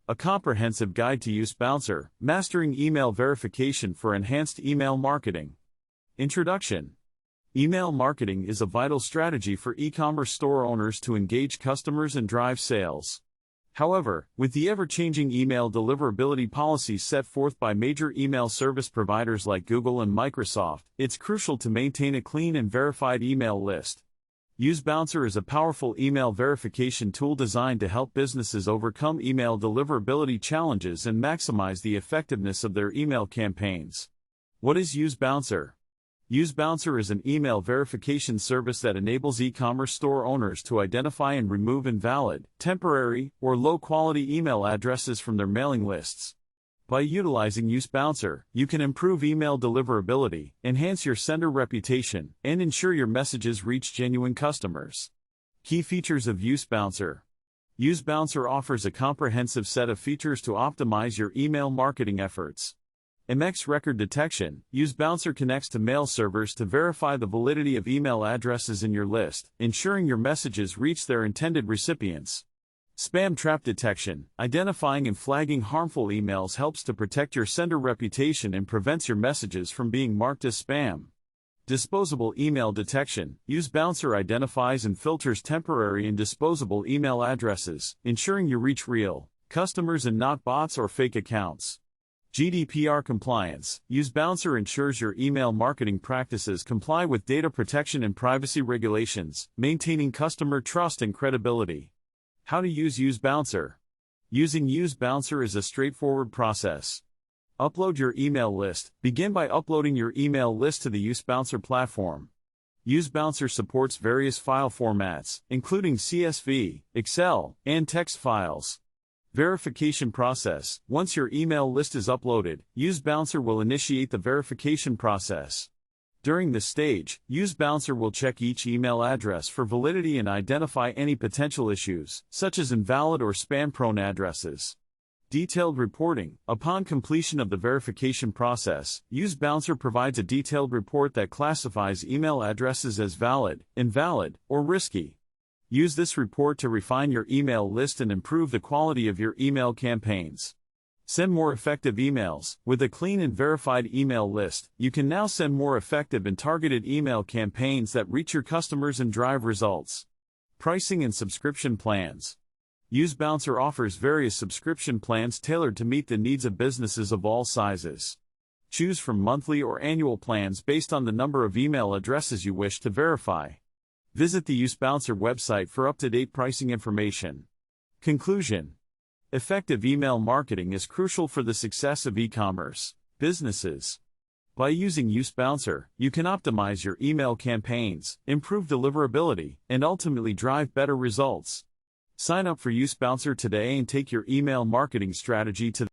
A comprehensive guide to UseBouncer, mastering email verification for enhanced email marketing. Introduction. Email marketing is a vital strategy for e-commerce store owners to engage customers and drive sales. However, with the ever-changing email deliverability policies set forth by major email service providers like Google and Microsoft, it's crucial to maintain a clean and verified email list. UseBouncer is a powerful email verification tool designed to help businesses overcome email deliverability challenges and maximize the effectiveness of their email campaigns. What is UseBouncer? UseBouncer is an email verification service that enables e-commerce store owners to identify and remove invalid, temporary, or low-quality email addresses from their mailing lists. By utilizing UseBouncer, you can improve email deliverability, enhance your sender reputation, and ensure your messages reach genuine customers. Key features of UseBouncer. UseBouncer offers a comprehensive set of features to optimize your email marketing efforts. MX record detection. UseBouncer connects to mail servers to verify the validity of email addresses in your list, ensuring your messages reach their intended recipients. Spam trap detection. Identifying and flagging harmful emails helps to protect your sender reputation and prevents your messages from being marked as spam. Disposable email detection. UseBouncer identifies and filters temporary and disposable email addresses, ensuring you reach real customers and not bots or fake accounts. GDPR compliance. UseBouncer ensures your email marketing practices comply with data protection and privacy regulations, maintaining customer trust and credibility. How to use UseBouncer. Using UseBouncer is a straightforward process. Upload your email list. Begin by uploading your email list to the UseBouncer platform. UseBouncer supports various file formats, including CSV, Excel, and text files. Verification process. Once your email list is uploaded, UseBouncer will initiate the verification process. During this stage, UseBouncer will check each email address for validity and identify any potential issues, such as invalid or spam-prone addresses. Detailed reporting. Upon completion of the verification process, UseBouncer provides a detailed report that classifies email addresses as valid, invalid, or risky. Use this report to refine your email list and improve the quality of your email campaigns. Send more effective emails. With a clean and verified email list, you can now send more effective and targeted email campaigns that reach your customers and drive results. Pricing and subscription plans. UseBouncer offers various subscription plans tailored to meet the needs of businesses of all sizes. Choose from monthly or annual plans based on the number of email addresses you wish to verify. Visit the UseBouncer website for up-to-date pricing information. Conclusion. Effective email marketing is crucial for the success of e-commerce businesses. By using UseBouncer, you can optimize your email campaigns, improve deliverability, and ultimately drive better results. Sign up for UseBouncer today and take your email marketing strategy to